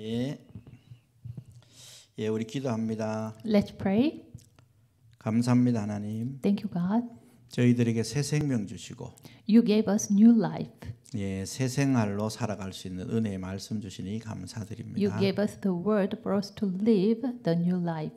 예. 예, 우리 기도합니다. Let's pray. 감사합니다, 하나님. Thank you, God. 저희들에게 새 생명 주시고 You gave us new life. 예, 새 생활로 살아갈 수 있는 은혜의 말씀 주시니 You 감사드립니다. gave us the word for us to live the new life.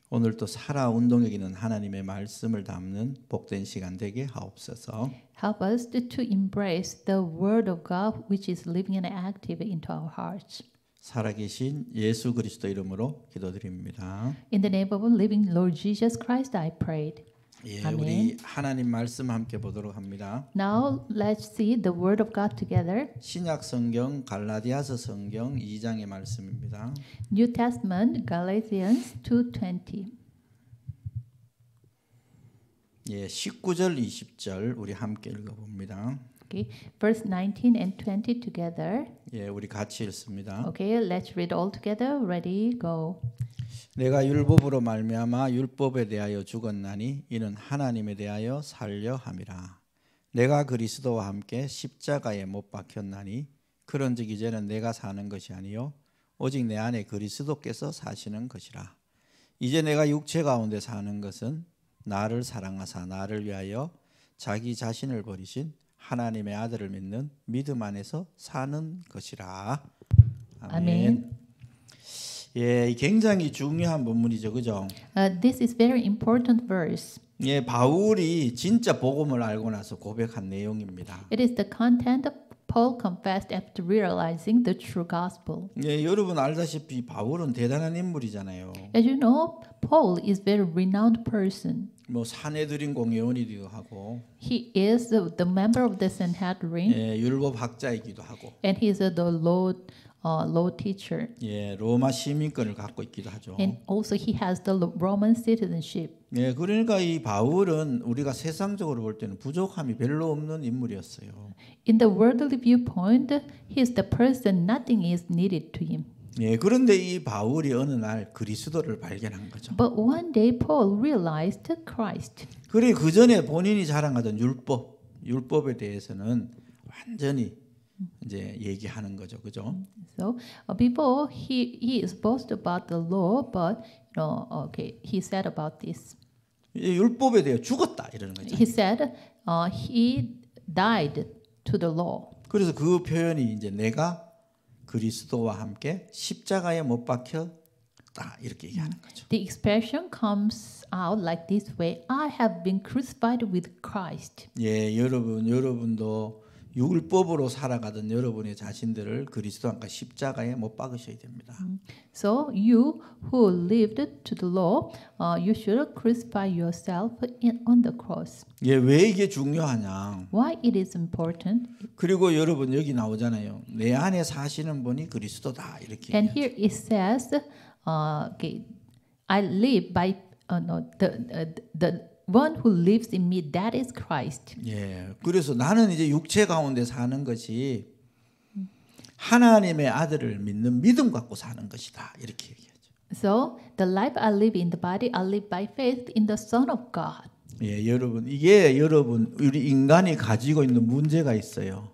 오늘도 살아 운동에기는 하나님의 말씀을 담는 복된 시간 되게 하옵소서. Help us to embrace the word of God which is living and active into our hearts. 살아계신 예수 그리스도 이름으로 기도드립니다. In the name of the living Lord Jesus Christ, I prayed. 예, 아멘. 우리 하나님 말씀 함께 보도록 합니다. Now let's see the word of God together. 신약 성경 갈라디아서 성경 2장의 말씀입니다. New Testament, Galatians 2:20. 예, 19절 20절 우리 함께 읽어봅니다. Okay, verse 19 and 20 together. 예, 우리 같이 읽습니다. Okay, let's read all together. Ready, go. 내가 율법으로 말미암아 율법에 대하여 죽었나니 이는 하나님에 대하여 살려 함이라. 내가 그리스도와 함께 십자가에 못 박혔나니 그런즉 이제는 내가 사는 것이 아니요 오직 내 안에 그리스도께서 사시는 것이라. 이제 내가 육체 가운데 사는 것은 나를 사랑하사 나를 위하여 자기 자신을 버리신 하나님의 아들을 믿는 믿음 안에서 사는 것이라. 아멘. 예, 굉장히 중요한 본문이죠, 그죠? This is very important verse. 예, 바울이 진짜 복음을 알고 나서 고백한 내용입니다. It is the content of Paul confessed after realizing the true gospel. 예, 여러분 알다시피 바울은 대단한 인물이잖아요. As you know, Paul is very renowned person. 뭐 사내들인 공회원이기도 하고, He is the member of the Sanhedrin, 예, 율법 학자이기도 하고, and he is the law teacher. 예, 로마 시민권을 갖고 있기도 하죠. And also he has the Roman citizenship. 예, 그러니까 이 바울은 우리가 세상적으로 볼 때는 부족함이 별로 없는 인물이었어요. In the worldly viewpoint, he is the person nothing is needed to him. 예, 그런데 이 바울이 어느 날 그리스도를 발견한 거죠. But one day Paul realized Christ. 그래 그 전에 본인이 자랑하던 율법에 대해서는 완전히 이제 얘기하는 거죠, 그죠? So before he is boast about the law, but he said about this. 율법에 대해 죽었다 이러는 거죠. He said he died to the law. 그래서 그 표현이 이제 내가 그리스도와 함께 십자가에 못 박혔다 이렇게 얘기하는 거죠. The expression comes out like this way: I have been crucified with Christ. 예, 여러분도 율법으로 살아가던 여러분의 자신들을 그리스도와 함께 십자가에 못 박으셔야 됩니다. So you who lived to the law, you should crucify yourself on the cross. 예, 왜 이게 중요하냐? Why it is important? 그리고 여러분 여기 나오잖아요. 내 안에 사시는 분이 그리스도다 이렇게. And here it says, I live by the one who lives in me, that is Christ. 예, 그래서 나는 이제 육체 가운데 사는 것이 하나님의 아들을 믿는 믿음 갖고 사는 것이다 이렇게 얘기하죠. So the life I live in the body, I live by faith in the Son of God. 예, 이게 우리 인간이 가지고 있는 문제가 있어요.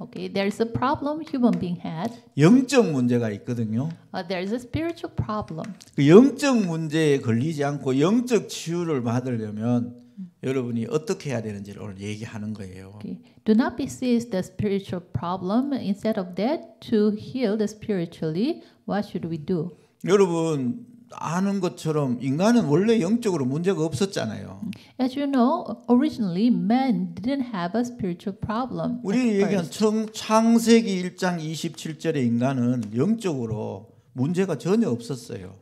Okay, there is a problem human being had. 영적 문제가 있거든요. There is a spiritual problem. 그 영적 문제에 걸리지 않고 영적 치유를 받으려면 여러분이 어떻게 해야 되는지를 오늘 얘기하는 거예요. Okay. Do not be seized the spiritual problem. Instead of that, to heal the spiritually, what should we do? 여러분 아는 것처럼 인간은 원래 영적으로 문제가 없었잖아요. As you know, originally man didn't have a spiritual problem. 우리 얘기한 창세기 1장 27절의 인간은 영적으로 문제가 전혀 없었어요.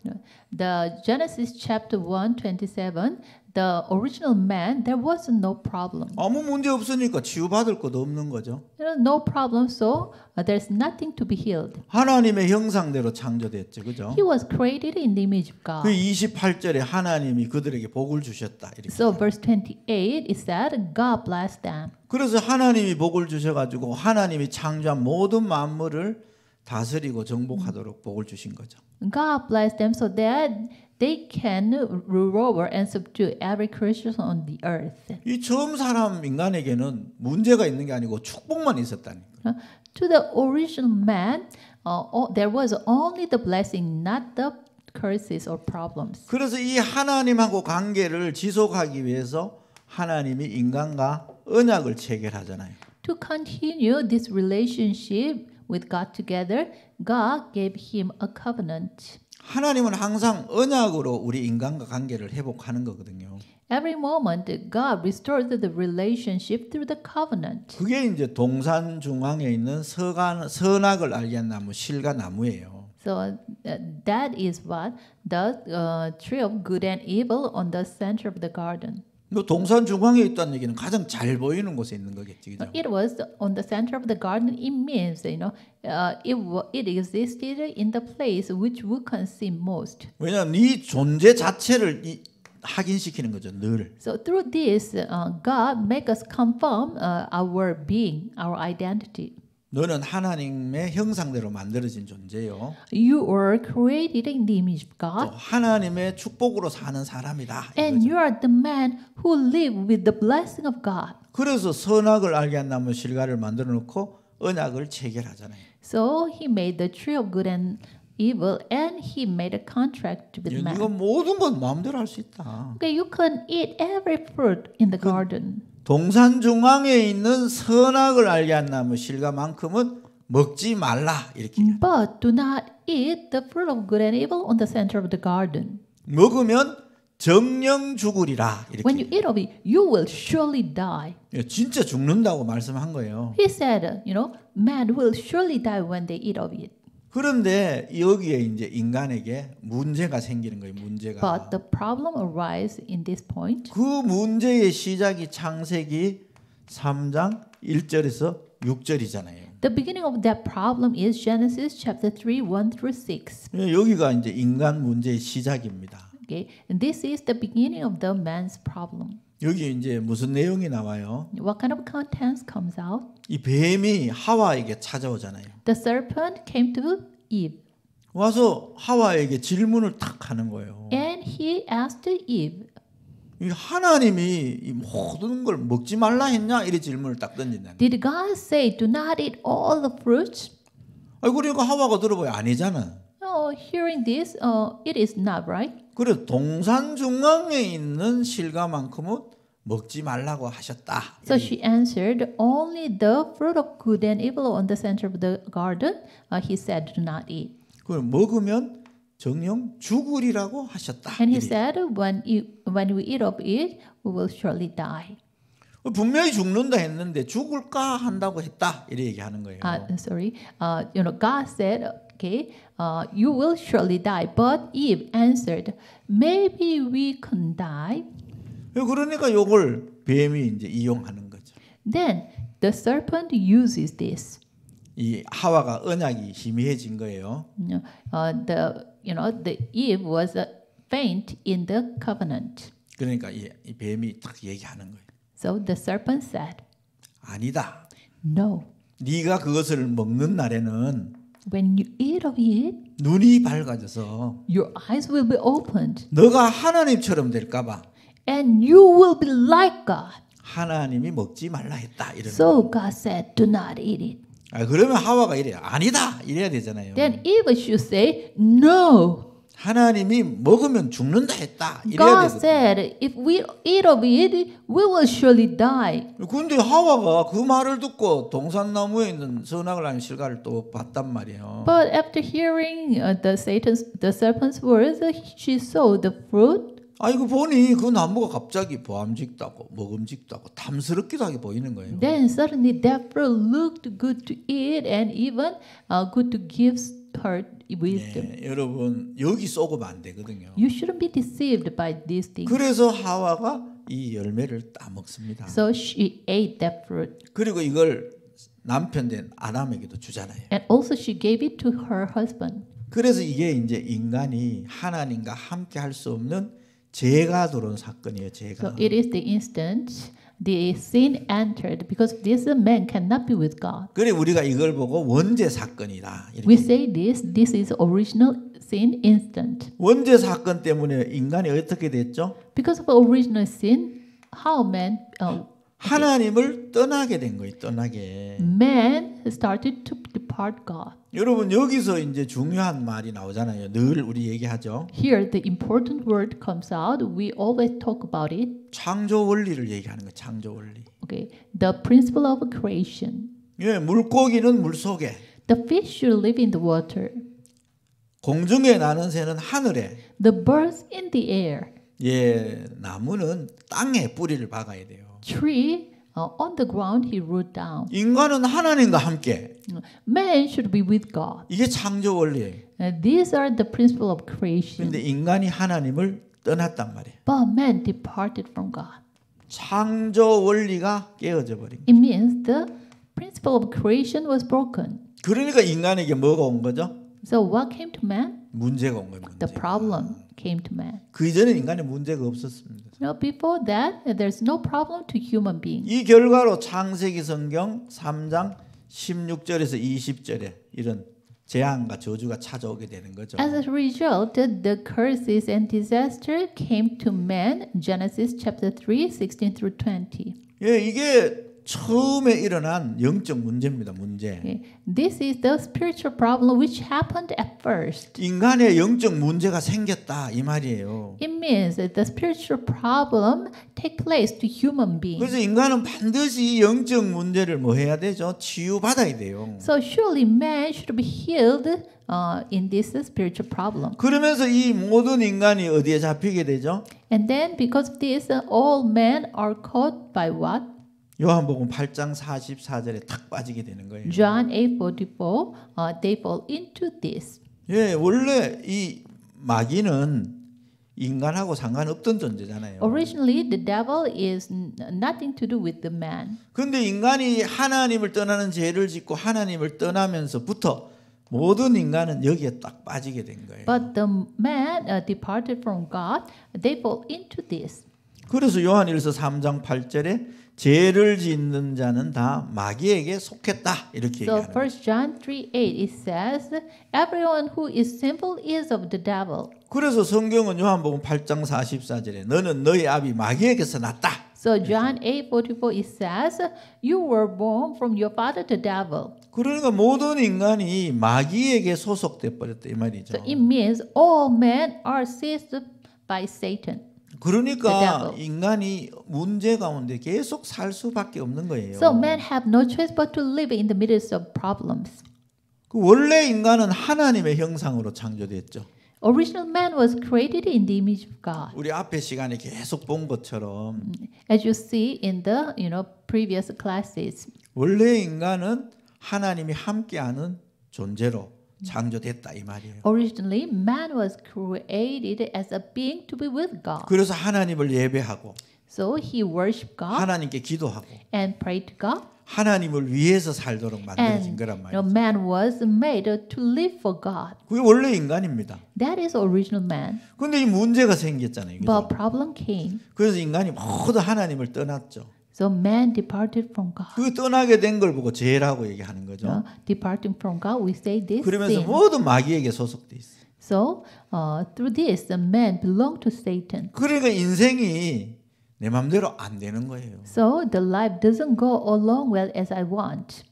The Genesis chapter 1:27, the original man, there was no problem. 아무 문제 없으니까 치유받을 것도 없는 거죠. There was no problem, so there's nothing to be healed. 하나님의 형상대로 창조됐죠, 그죠? He was created in the image of 그 God. 28절에 하나님이 그들에게 복을 주셨다 이렇게. So verse 28, it said, God blessed them. 그래서 하나님이 복을 주셔가지고 하나님이 창조한 모든 만물을 다스리고 정복하도록 복을 주신 거죠. God blessed them so that they can rule over and subdue every creature on the earth. 이 처음 사람 인간에게는 문제가 있는 게 아니고 축복만 있었다니까. To the original man, there was only the blessing, not the curses or problems. 그래서 이 하나님하고 관계를 지속하기 위해서 하나님이 인간과 언약을 체결하잖아요. To continue this relationship with God together, God gave him a covenant. 하나님은 항상 언약으로 우리 인간과 관계를 회복하는 거거든요. Every moment, God restored the relationship through the covenant. 그게 이제 동산 중앙에 있는 선악을 알게 한 나무 실과 나무예요. So that is what the tree of good and evil on the center of the garden. 뭐 동산 중앙에 있다는 얘기는 가장 잘 보이는 곳에 있는 거겠지, 그죠? It was on the center of the garden. It means it existed in the place which we can see most. 왜냐하면 네 존재 자체를 확인시키는 거죠, 늘. So through this, God make us confirm our being, our identity. 너는 하나님의 형상대로 만들어진 존재요. You were created in the image of 또 God, 하나님의 축복으로 사는 사람이다. and 이거죠. you are the man who live with the blessing of God. 그래서 선악을 알게 한 나무 실과를 만들어 놓고 언약을 체결하잖아요. So he made the tree of good and evil, and he made a contract with 이거 man. 모든 건 마음대로 할 수 있다. Okay, you can eat every fruit in the garden. 동산 중앙에 있는 선악을 알게 한 나무 실과만큼은 먹지 말라 이렇게. But do not eat the fruit of good and evil on the center of the garden. 먹으면 정령 죽으리라 When you 이렇게. eat of it, you will surely die. 진짜 죽는다고 말씀한 거예요. He said, man will surely die when they eat of it. 그런데 여기에 이제 인간에게 문제가 생기는 거예요. 문제가. But the problem arises in this point. 그 문제의 시작이 창세기 3장 1절에서 6절이잖아요. The beginning of that problem is Genesis chapter 3, 1 through 6. 여기가 이제 인간 문제의 시작입니다. Okay, and this is the beginning of the man's problem. 여기 이제 무슨 내용이 나와요? What kind of contents comes out? 이 뱀이 하와에게 찾아오잖아요. The serpent came to Eve, 와서 하와에게 질문을 탁 하는 거예요. and he asked Eve, 이 하나님이 이 모든 걸 먹지 말라 했냐? 이런 질문을 딱 던진다. did God say, do not eat all the fruits? 아니 그러니까 하와가 들어봐야 아니잖아. No, hearing this, it is not right. 그래 동산 중앙에 있는 실과만큼은 먹지 말라고 하셨다. So she answered, only the fruit of good and evil on the center of the garden, he said, do not eat. 그걸 먹으면 정령 죽으리라고 하셨다. And he 이래. said, when we eat of it, we will surely die. 분명히 죽는다 했는데 죽을까 한다고 했다. 이래 얘기하는 거예요. God said, okay, you will surely die. But Eve answered, maybe we can die. 그러니까 요걸 뱀이 이제 이용하는 거죠. Then the serpent uses this. 이 하와가 언약이 희미해진 거예요. The Eve was faint in the covenant. 그러니까 이 뱀이 딱 얘기하는 거예요. So the serpent said, 아니다. no. 네가 그것을 먹는 날에는 When you eat of it, 눈이 밝아져서 your eyes will be opened, 너가 하나님처럼 될까 봐 and you will be like God. 하나님이 먹지 말라 했다. 이러는 So 거예요. God said, do not eat it. 그러면 하와가 이래요. 아니다. 이래야 되잖아요. Then Eve should say, no. 하나님이 먹으면 죽는다 했다. 이래야 God 되거든요. said, if we eat of it, we will surely die. 근데 하와가 그 말을 듣고 동산나무에 있는 선악을 아는 실과를 또 봤단 말이에요. But after hearing the serpent's words, she saw the fruit. 아이고 보니 그 나무가 갑자기 보암직다고 먹음직다고 탐스럽기도 하게 보이는 거예요. Then suddenly that fruit looked good to eat and even good to give her wisdom. 여러분 여기 쏘고면 안 되거든요. You shouldn't be deceived by these things. 그래서 하와가 이 열매를 따먹습니다. So she ate that fruit. 그리고 이걸 남편 된 아담에게도 주잖아요. And also she gave it to her husband. 그래서 이게 이제 인간이 하나님과 함께 할 수 없는 죄가 들어온 사건이에요. 죄가. So it is the instant the sin entered because this man cannot be with God. 그래 우리가 이걸 보고 원죄 사건이다. We 이렇게. say this is original sin instant. 원죄 사건 때문에 인간이 어떻게 됐죠? Because of original sin, how man 하나님을 떠나게 된 거예요. 떠나게. Man started to depart God. 여러분 여기서 이제 중요한 말이 나오잖아요. 늘 우리 얘기하죠. Here, the important word comes out. We always talk about it. 창조 원리를 얘기하는 거예요. 창조 원리. Okay, the principle of creation. 예, 물고기는 물 속에, The fish should live in the water. 공중에 나는 새는 하늘에, The birds in the air. 예, 나무는 땅에 뿌리를 박아야 돼요. Tree on the ground he wrote down. 인간은 하나님과 함께. Man should be with God. 이게 창조 원리예요. These are the principle of creation. 그런데 인간이 하나님을 떠났단 말이에요. But man departed from God. 창조 원리가 깨어져 버린 거예요. It means the principle of creation was broken. 그러니까 인간에게 뭐가 온 거죠? So what came to man? 문제가 온 거예요. The 문제. problem came to man. 그 이전에 인간에 문제가 없었습니다. No, before that, there's no problem to human beings. 이 결과로 창세기 성경 3장 16절에서 20절에 이런 재앙과 저주가 찾아오게 되는 거죠. As a result, the curses and disaster came to man. Genesis chapter 3, 16 through 20. 예, 이게 처음에 일어난 영적 문제입니다. 문제. Okay. This is the spiritual problem which happened at first. 인간의 영적 문제가 생겼다 이 말이에요. It means that the spiritual problem take place to human beings. 그래서 인간은 반드시 영적 문제를 뭐 해야 되죠? 치유받아야 돼요. So surely man should be healed in this spiritual problem. 그러면서 이 모든 인간이 어디에 잡히게 되죠? And then because of this, all men are caught by what? 요한복음 8장 44절에 탁 빠지게 되는 거예요. John 8:44. They fall into this. 예, 원래 이 마귀는 인간하고 상관없던 존재잖아요. Originally, the devil is nothing to do with the man. 그런데 인간이 하나님을 떠나는 죄를 짓고 하나님을 떠나면서부터 모든 인간은 여기에 딱 빠지게 된 거예요. But the man departed from God. They fall into this. 그래서 요한일서 3장 8절에 죄를 짓는 자는 다 마귀에게 속했다 이렇게 So 얘기하는 거예요. 1 John 3:8 it says, everyone who is sinful is of the devil. 그래서 성경은 요한복음 8장 44절에 너는 너희 아비 마귀에게서 났다. So John 8:44 it says, you were born from your father the devil. 그러니까 모든 인간이 마귀에게 소속돼 버렸다 이 말이죠. So it means all men are seized by Satan. 그러니까 인간이 문제 가운데 계속 살 수밖에 없는 거예요. So men have no choice but to live in the midst of problems. 그 원래 인간은 하나님의 형상으로 창조됐죠. Original man was created in the image of God. 우리 앞에 시간에 계속 본 것처럼 As you see in the previous classes. 원래 인간은 하나님이 함께하는 존재로 창조됐다 이 말이에요. Originally, man was created as a being to be with God. 그래서 하나님을 예배하고 So he worshipped God 하나님께 기도하고 and prayed to God. 하나님을 위해서 살도록 만들어진 And 거란 말이에요. man was made to live for God. 그게 원래 인간입니다. That is original man. 그런데 이 문제가 생겼잖아요. 그죠? But problem came. 그래서 인간이 모두 하나님을 떠났죠. So man departed from God. 그 떠나게 된 걸 보고 죄라고 얘기하는 거죠. Departing from God, we say this 그러면서 sin. 모두 마귀에게 소속돼 있어요. So through this, the man belonged to Satan. 그러니까 인생이 내 맘대로 안 되는 거예요. So the life doesn't go along well as I want.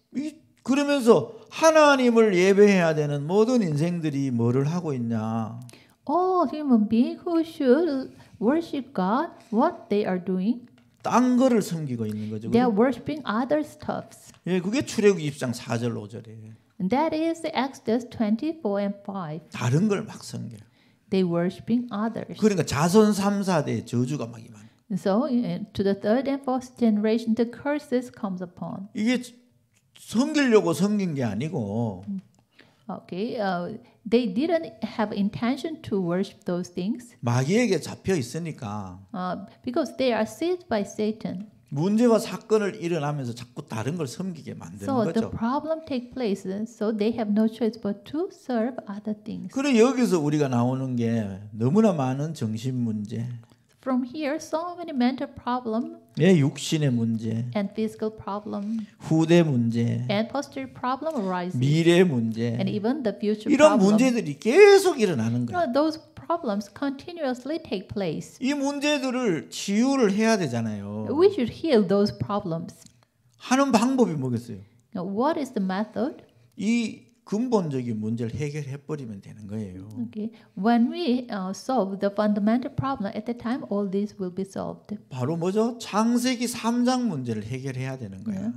그러면서 하나님을 예배해야 되는 모든 인생들이 뭐를 하고 있냐? All human beings who should worship God, what they are doing, 딴 거를 섬기고 있는 거죠. they are worshiping other stuffs. 예, 그게 출애굽기 20장 4절 5절이에요. And that is Exodus 24 and 5. 다른 걸 막 섬겨요. They worshiping others. 그러니까 자손 3, 4대의 저주가 막 임하는. So to the third and fourth generation, the curses comes upon. 이게 섬기려고 섬긴 게 아니고 Okay, they didn't have intention to worship those things 마귀에게 잡혀 있으니까 because they are seized by Satan. 문제와 사건을 일어나면서 자꾸 다른 걸 섬기게 만드는 So the 거죠. problem take place. So they have no choice but to serve other things. 그래 여기서 우리가 나오는 게 너무나 많은 정신 문제, From here, so many mental problem 예, 육신의 문제, and physical problem 후대 문제, and posterior problem arises, 미래 문제 and even the future 이런 problem. 문제들이 계속 일어나는 You 거예요. know, those problems continuously take place. 이 문제들을 치유를 해야 되잖아요. We should heal those problems. 하는 방법이 뭐겠어요? Now, what is the method? 이 근본적인 문제를 해결해 버리면 되는 거예요. Okay, when we solve the fundamental problem at the time, all this will be solved. 바로 뭐죠? 창세기 3장 문제를 해결해야 되는 거예요.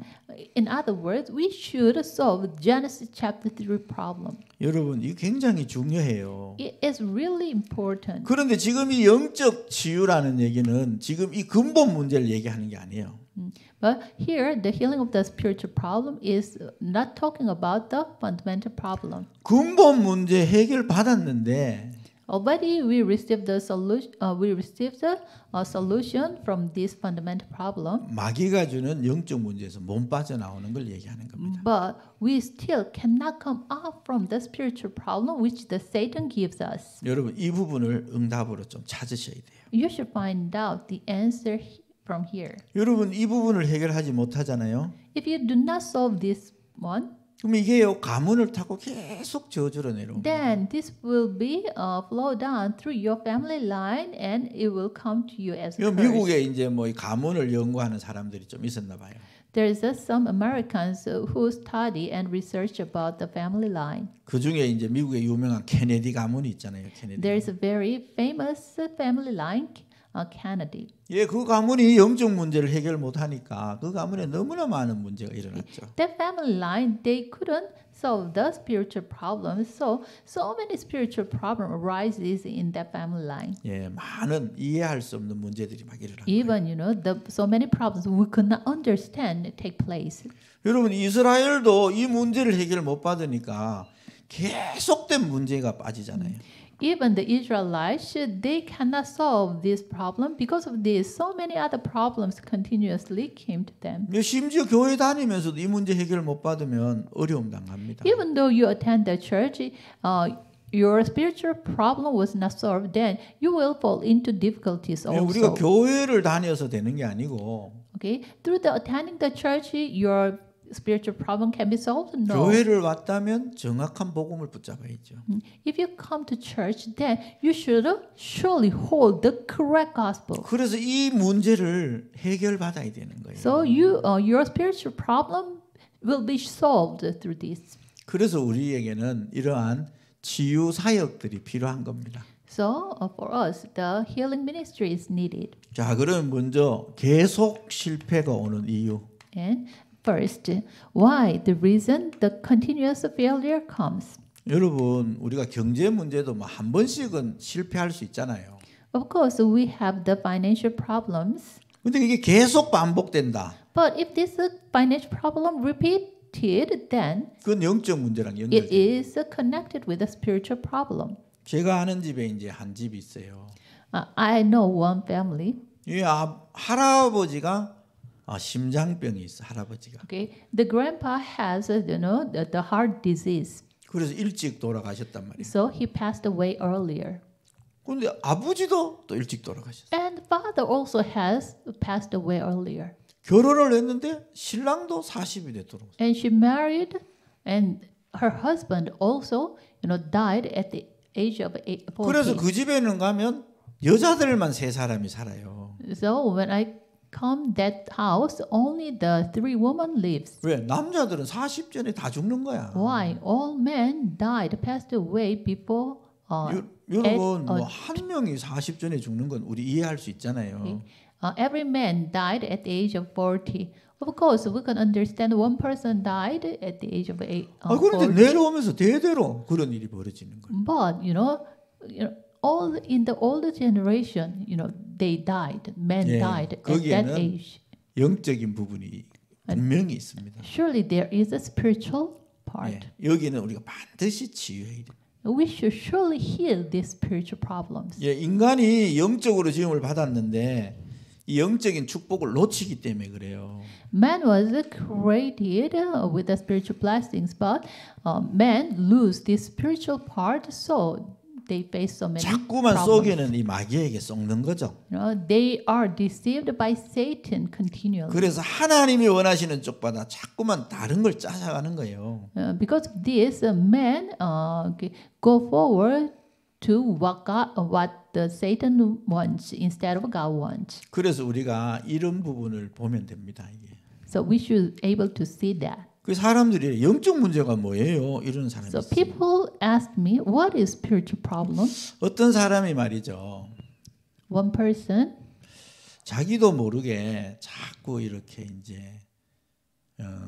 In other words, we should solve Genesis chapter 3 problem. 여러분, 이게 굉장히 중요해요. It is really important. 그런데 지금 이 영적 치유라는 얘기는 지금 이 근본 문제를 얘기하는 게 아니에요. But here, the healing of the spiritual problem is not talking about the fundamental problem. 근본 문제 해결 받았는데 Already, we received the solution. We received a solution from this fundamental problem. 마귀가 주는 영적 문제에서 못 빠져나오는 걸 얘기하는 겁니다. But we still cannot come out from the spiritual problem which the Satan gives us. 여러분, 이 부분을 응답으로 좀 찾으셔야 돼요. You should find out the answer from here. 여러분, 이 부분을 해결하지 못하잖아요. If you do not solve this one, 그럼 이게요, 가문을 타고 계속 저주로 내려옵니다. then this will be flow down through your family line, and it will come to you as a curse. 미국에 이제 뭐 이 가문을 연구하는 사람들이 좀 있었나 봐요. There's some Americans who study and research about the family line. 그 중에 이제 미국의 유명한 케네디 가문이 있잖아요. 케네디. There's a very famous family line, Kennedy. 예, 그 가문이 영적 문제를 해결 못하니까 그 가문에 너무나 많은 문제가 일어났죠. That family line, they couldn't solve the spiritual problems, so many spiritual problem arises in that family line. 예, 많은 이해할 수 없는 문제들이 막 일어나요. Even so many problems we could not understand take place. 여러분, 이스라엘도 이 문제를 해결 못 받으니까 계속된 문제가 빠지잖아요. Even the Israelites, they cannot solve this problem because of this. So many other problems continuously came to them. 심지어 교회 다니면서도 이 문제 해결 못 받으면 어려움 당합니다. Even though you attend the church, your spiritual problem was not solved, then you will fall into difficulties 우리가 also. 교회를 다녀서 되는 게 아니고 Okay, through the attending the church, your spiritual problem can be solved. No. 교회를 왔다면 정확한 복음을 붙잡아야죠. If you come to church, then you should surely hold the correct gospel. 그래서 이 문제를 해결받아야 되는 거예요. So your spiritual problem will be solved through this. 그래서 우리에게는 이러한 치유 사역들이 필요한 겁니다. So for us, the healing ministry is needed. 자, 그럼 먼저 계속 실패가 오는 이유. And first, why the reason the continuous failure comes? 여러분, 우리가 경제 문제도 뭐 한 번씩은 실패할 수 있잖아요. Of course, we have the financial problems. 근데 이게 계속 반복된다. But if this financial problem repeated, then 그건 영적 문제랑 it 연결돼요. is connected with a spiritual problem. 제가 아는 집에 이제 한 집이 있어요. I know one family. 이 할아버지가 심장병이 있어. 할아버지가. Okay, the grandpa has the heart disease, 그래서 일찍 돌아가셨단 말이에요. so he passed away earlier. 근데 아버지도 또 일찍 돌아가셨어요. And father also has passed away earlier. 결혼을 했는데 신랑도 40이 돼 돌아갔어요. And she married, and her husband also, died at the age of 40. 그래서 그 집에는 가면 여자들만 3사람이 살아요. So when I come that house, only the 3 women lives. 왜? 남자들은 40 전에 다 죽는 거야. Why? All men died, passed away before. 여러분 뭐 한 명이 40 전에 죽는 건 우리 이해할 수 있잖아요. Every man died at the age of 40. Of course, we can understand one person died at the age of 그런데 40. 내려오면서 대대로 그런 일이 벌어지는 거예요. But all in the older generation, they died. Men 예, died at that 거기에는 age. 영적인 부분이 분명히 있습니다. Surely there is a spiritual part. 예, 여기는 우리가 반드시 치유해야 돼요. We should surely heal these spiritual problems. 예, 인간이 영적으로 지음을 받았는데 이 영적인 축복을 놓치기 때문에 그래요. Man was created with the spiritual blessings, but men lose this spiritual part, so they face so many 자꾸만 problems. 속에는 이 마귀에게 썩는 거죠. They are deceived by Satan continually. 그래서 하나님이 원하시는 쪽보다 자꾸만 다른 걸 찾아가는 거예요. Because of this, men go forward to what the Satan wants instead of God wants. 그래서 우리가 이런 부분을 보면 됩니다. 이게. So we should able to see that. 그 사람들이 영적 문제가 뭐예요? 이런 사람이 So 있어요. people ask me, what is spiritual problem? 어떤 사람이 말이죠. One person, 자기도 모르게 자꾸 이렇게 이제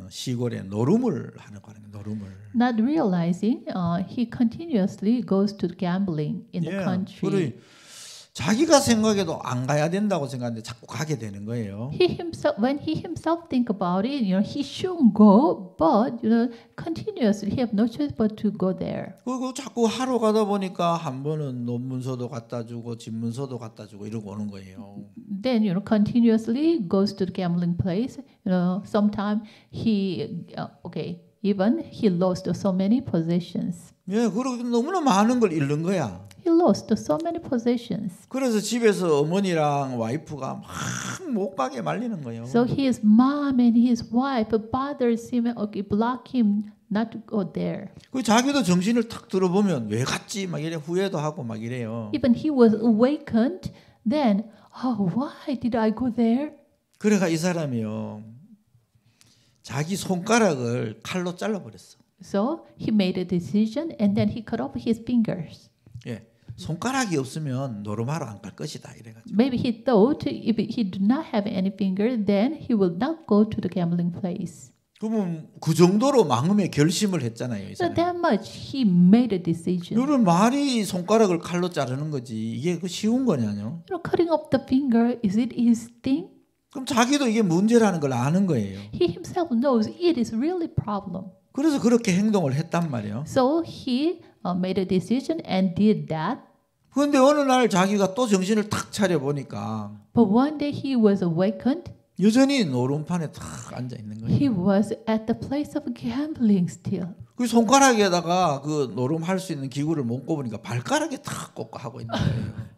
시골에 노름을 하는 거예요. 노름을. not realizing, he continuously goes to gambling in the country. 그래 자기가 생각해도 안 가야 된다고 생각하는데 자꾸 가게 되는 거예요. When he himself think about it, he shouldn't go, but continuously he have no choice but to go there. 그리고 자꾸 하러 가다 보니까 한 번은 논문서도 갖다 주고 집문서도 갖다 주고 이러고 오는 거예요. Then continuously goes to the gambling place. Sometimes he even he lost so many possessions. 예, 그리고 너무나 많은 걸 잃는 거야. He lost so many possessions. 그래서 집에서 어머니랑 와이프가 막 못 가게 말리는 거예요. So his mom and his wife bothers him, block him not to go there. 그 자기도 정신을 탁 들어보면 왜 갔지 막 이래 후회도 하고 막 이래요. Even he was awakened, then why did I go there? 그래가 이 사람이요 자기 손가락을 칼로 잘라버렸어. So he made a decision, and then he cut off his fingers. 예, 손가락이 없으면 노름하러 안 갈 것이다 이래가지고. Maybe he thought if he did not have any finger, then he will not go to the gambling place. 그러면 그 정도로 마음의 결심을 했잖아요. 이 So 사람이. that much he made a decision. 이런 말이 손가락을 칼로 자르는 거지 이게 그 쉬운 거냐요? Cutting off the finger, is it his thing? 그럼 자기도 이게 문제라는 걸 아는 거예요. He himself knows it is really problem. 그래서 그렇게 행동을 했단 말이에요. So he made a decision and did that. 그런데 어느 날 자기가 또 정신을 탁 차려 보니까 But one day he was awakened. 여전히 노름판에 탁 앉아 있는 거예요. He was at the place of gambling still. 그 손가락에다가 그 노름할 수 있는 기구를 못 꼽으니까 발가락에 탁 꽂고 하고 있는 거예요.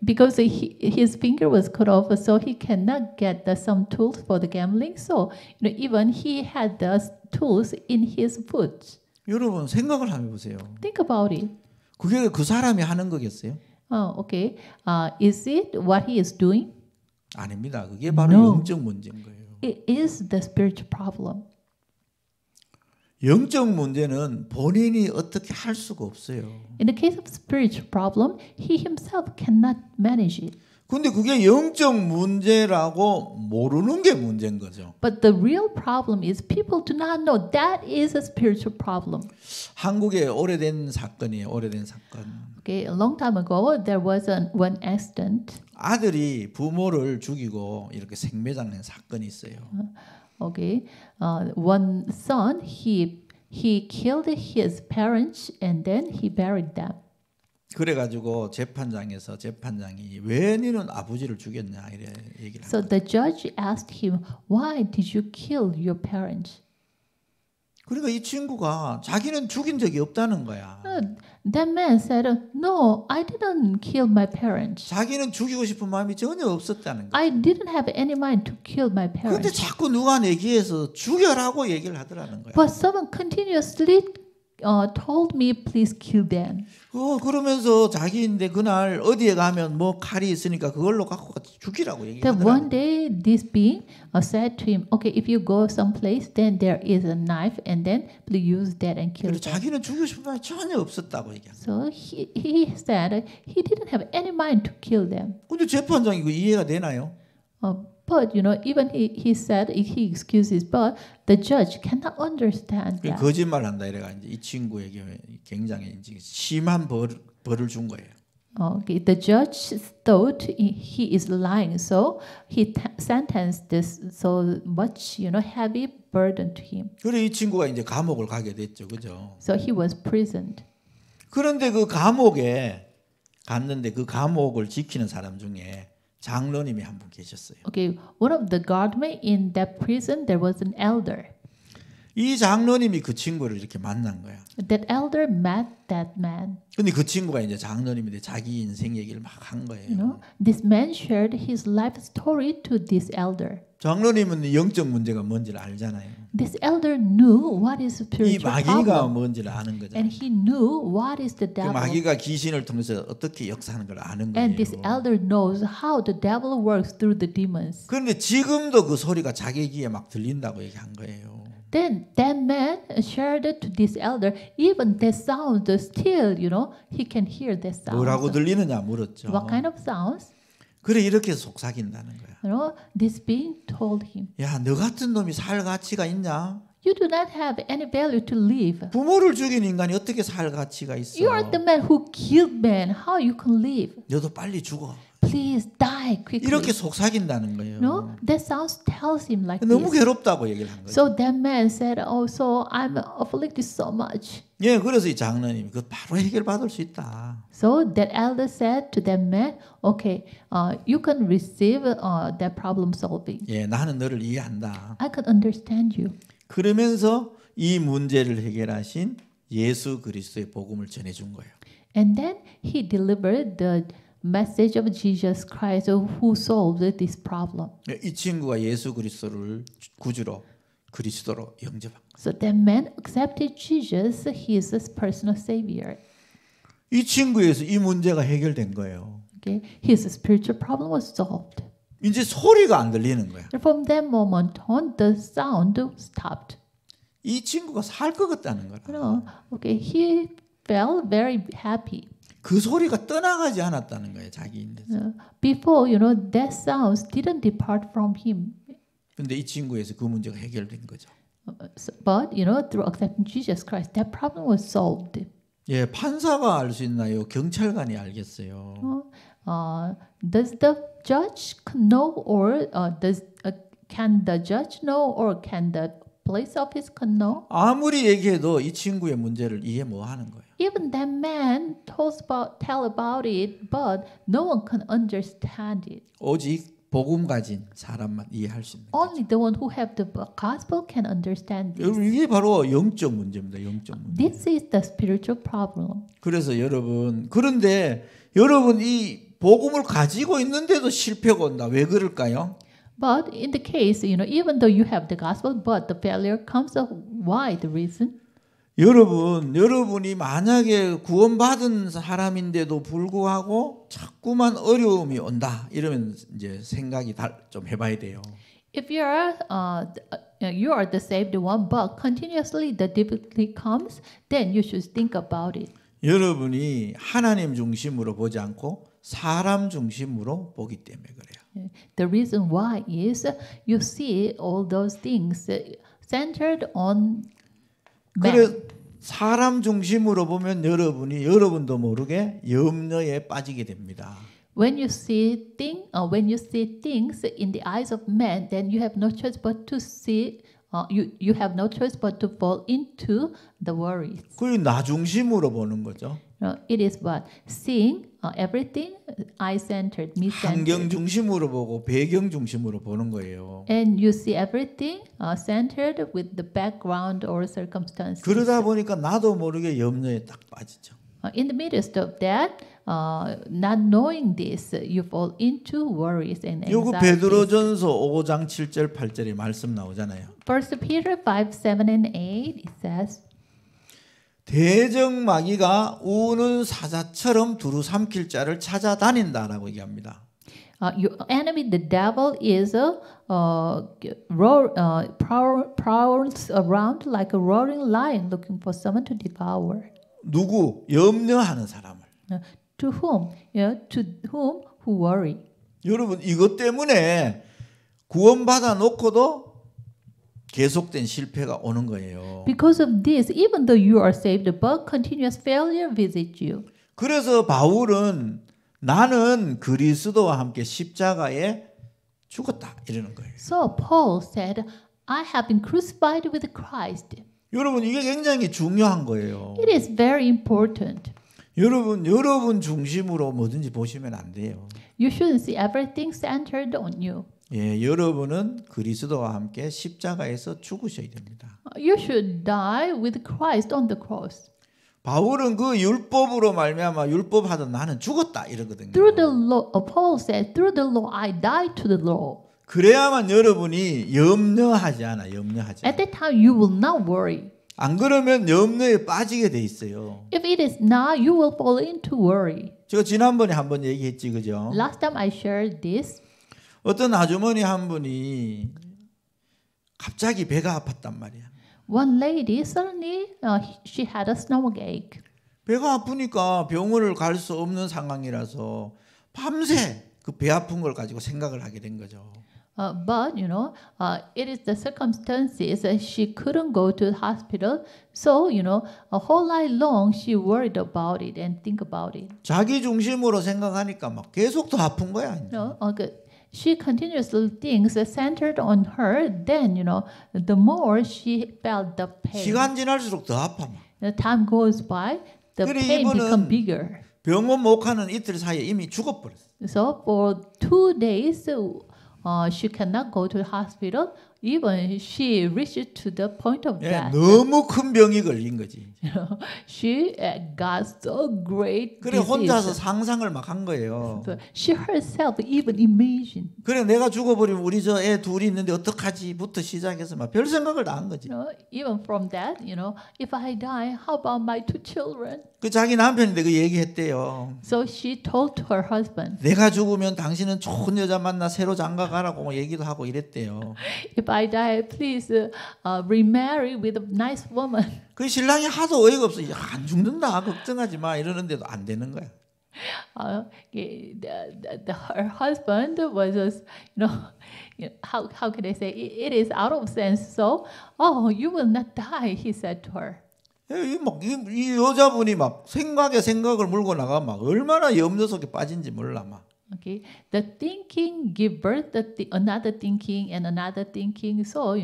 Because his finger was cut off, so he cannot get some tools for the gambling. So even he had the tools in his foot. 여러분 생각을 한번 해보세요. Think about it. 그게 그 사람이 하는 거겠어요? Okay. Is it what he is doing? 아닙니다. 그게 바로 No. 영적 문제인 거예요. It is the spiritual problem. 영적 문제는 본인이 어떻게 할 수가 없어요. In the case of spiritual problem, he himself cannot manage it. 근데 그게 영적 문제라고 모르는 게 문제인 거죠. But the real problem is people do not know that is a spiritual problem. 한국의 오래된 사건이에요. 오래된 사건. Okay, a long time ago there was one accident. 아들이 부모를 죽이고 이렇게 생매장낸 사건이 있어요. Okay, one son he killed his parents and then he buried them. 그래가지고 재판장에서 재판장이 왜 너는 아버지를 죽였냐 이래 얘기를. So the judge asked him, "Why did you kill your parents?" 그러니까 이 친구가 자기는 죽인 적이 없다는 거야. That man said, "No, I didn't kill my parents. 자기는 죽이고 싶은 마음이 전혀 없었다는 거야. I didn't have any mind to kill my 근데 parents." 자꾸 누가 내기해서 죽여라고 얘기를 하더라는 거야. But someone continuously told me, "Please kill them." 그러면서 자기인데 그날 어디에 가면 뭐 칼이 있으니까 그걸로 갖고 가서 죽이라고 Then 얘기하더라고. one day this being said to him, "Okay, if you go someplace, then there is a knife, and then please use that and kill 그래서 them." 자기는 죽이고 싶은 마음이 전혀 없었다고 얘기한 거야. So he said he didn't have any mind to kill them. 근데 재판장이 그 이해가 되나요? But even he said he excuses, but the judge cannot understand that. 거짓말 한다 이래가 이제 이 친구에게 굉장히 이제 심한 벌을 준 거예요. Okay, the judge thought he is lying, so he sentenced this so much heavy burden to him. 그래 이 친구가 이제 감옥을 가게 됐죠, 그죠? So he was imprisoned. 그런데 그 감옥에 갔는데 그 감옥을 지키는 사람 중에 장로님이 한 분 계셨어요. Okay, one of the guardmen in that prison there was an elder. 이 장로님이 그 친구를 이렇게 만난 거야. That elder met that man. 근데 그 친구가 이제 장로님인데 자기 인생 얘기를 막 한 You 거예요. know, this man shared his life story to this elder. 장로님은 영적 문제가 뭔지를 알잖아요. This elder knew what is 이 spiritual 마귀가 problem, 뭔지를 아는 거죠. and he knew what is the 그 devil. 마귀가 귀신을 통해서 어떻게 역사하는 걸 아는 And this 거예요. elder knows how the devil works through the demons. 그런데 지금도 그 소리가 자기 귀에 막 들린다고 얘기한 거예요. Then that man shared it to this elder. Even that sound still, you know, he can hear that sound. 뭐라고 들리느냐 물었죠. What kind of sounds? 그래 이렇게 속삭인다는 거야. You know, this being told him, 야, 너 같은 놈이 살 가치가 있냐? you do not have any value to live. 부모를 죽인 인간이 어떻게 살 가치가 있어? You are the man who killed man. How you can live? 너도 빨리 죽어. Please die quickly. 이렇게 속삭인다는 거예요. No, that sounds tells him like 너무 this. 괴롭다고 얘기를 한 거예요. So that man said, "Oh, so I'm afflicted so much." 예, 그래서 이 장로님이 그 바로 해결받을 수 있다. So that elder said to that man, "Okay, you can receive that problem solving. 예, 나는 너를 이해한다. I can understand you." 그러면서 이 문제를 해결하신 예수 그리스도의 복음을 전해준 거예요. And then he delivered the message of Jesus Christ who solved this problem. 이 친구가 예수 그리스도를 구주로 그리스도로 영접한 거예요. So that man accepted Jesus, he is his personal savior. 이 친구에서 이 문제가 해결된 거예요. Okay, his spiritual problem was solved. 이제 소리가 안 들리는 거야. And from that moment on, the sound stopped. 이 친구가 살 것 같다는 거라. You know, okay, he felt very happy. 그 소리가 떠나가지 않았다는 거예요, 자기인데서. Before, you know, that sounds didn't depart from him. 근데 이 친구에서 그 문제가 해결된 거죠. But, you know, through accepting Jesus Christ, that problem was solved. 예, 판사가 알 수 있나요? 경찰관이 알겠어요. Does the judge know, or can the judge know, or can the police office can know? 아무리 얘기해도 이 친구의 문제를 이해 못 하는 거예요. Even that man tell about it, but no one can understand it. 오직 복음 가진 사람만 이해할 수 있는 거예요. Only the one who have the gospel can understand this. 여러분, 이게 바로 영적 문제입니다. 영적 문제. This is the spiritual problem. 그래서 여러분, 그런데 여러분 이 복음을 가지고 있는데도 실패가 온다. 왜 그럴까요? But in the case, you know, even though you have the gospel, but the failure comes up. Why the reason? 여러분이 만약에 구원받은 사람인데도 불구하고 자꾸만 어려움이 온다. 이러면 이제 생각이 좀 해봐야 돼요. If you are the saved one, but continuously the difficulty comes, then you should think about it. 여러분이 하나님 중심으로 보지 않고 사람 중심으로 보기 때문에 그래요. The reason why is you see all those things centered on man. 그래 사람 중심으로 보면 여러분도 모르게 염려에 빠지게 됩니다. When you see things in the eyes of man, then you have no choice but to see. You have no choice but to fall into the worries. 그리고 나 중심으로 보는 거죠. It is what seeing everything eye-centered, 환경 me-centered, 중심으로 보고 배경 중심으로 보는 거예요. and you see everything centered with the background or circumstances. 그러다 보니까 나도 모르게 염려에 딱 빠지죠. In the midst of that, not knowing this, you fall into worries and 요거 anxieties. 베드로전서 5장 7절 8절에 말씀 나오잖아요. 1 Peter 5, 7 and 8, it says, 대적마귀가 우는 사자처럼 두루 삼킬 자를 찾아다닌다라고 얘기합니다. your enemy, the devil, is prowls around like a roaring lion looking for someone to devour. 누구? 염려하는 사람을. To whom? To whom who worry. 여러분 이것 때문에 구원받아 놓고도 계속된 실패가 오는 거예요. Because of this, even though you are saved, but continuous failure visits you. 그래서 바울은 나는 그리스도와 함께 십자가에 죽었다 이러는 거예요. So Paul said, I have been crucified with Christ. 여러분 이게 굉장히 중요한 거예요. It is very important. 여러분 중심으로 뭐든지 보시면 안 돼요. You shouldn't see everything centered on you. 예, 여러분은 그리스도와 함께 십자가에서 죽으셔야 됩니다. You should die with Christ on the cross. 바울은 그 율법으로 말미암아 율법하던 나는 죽었다 이러거든요. Through the law, Paul said, through the law I died to the law. 그래야만 여러분이 염려하지 않아. At that time you will not worry. 안 그러면 염려에 빠지게 돼 있어요. If it is not, you will fall into worry. 제가 지난번에 한번 얘기했지, 그죠? Last time I shared this. 어떤 아주머니 한 분이 갑자기 배가 아팠단 말이야. One lady suddenly she had a stomachache. 배가 아프니까 병원을 갈 수 없는 상황이라서 밤새 그 배 아픈 걸 가지고 생각을 하게 된 거죠. But it is the circumstances that she couldn't go to the hospital. So a whole night long she worried about it and think about it. 자기 중심으로 생각하니까 막 계속 더 아픈 거야. She continuously thinks centered on her. Then the more she felt the pain. 시간 지날수록 더 아파. 막. The time goes by, the 그래, pain 이분은 become bigger. 병원 못 가는 이틀 사이에 이미 죽어버렸어. So for 2 days, she cannot go to the hospital. Even she reached to the point of 예, death. 너무 큰 병이 걸린 거지. She got so great 그래 혼자서 disease. 상상을 막 한 거예요. So she herself even imagined. 그래 내가 죽어버리면 우리 저 애 둘이 있는데 어떡하지부터 시작해서 막 별 생각을 다 한 거지. Even from that, if I die, how about my 2 children? 그 자기 남편인데 그 얘기했대요. So she told to her husband, 내가 죽으면 당신은 좋은 여자 만나 새로 장가 가라고 뭐 얘기도 하고 이랬대요. if I die, please remarry with a nice woman. 그 신랑이 하도 어이가 없어. 안 죽는다 걱정하지 마 이러는데도 안 되는 거야. Her husband was just, how can I say? It is out of sense. So, you will not die, he said to her. 이 여자분이 막 생각을 물고 나가 막 얼마나 염려 속에 빠진지 몰라 막. Okay, the thinking give birth to another thinking and another thinking. So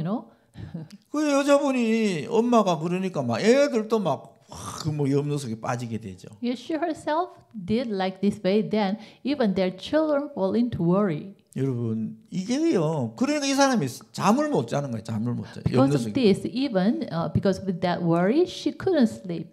그 여자분이 엄마가 그러니까 막 애들도 막 그 뭐 염려 속에 빠지게 되죠. she herself did like this way. Then even their children fall into worry. 여러분 이게요. 그러니까 이 사람이 잠을 못 자는 거예요. 잠을 못 자. Because of this, even because of that worry, she couldn't sleep.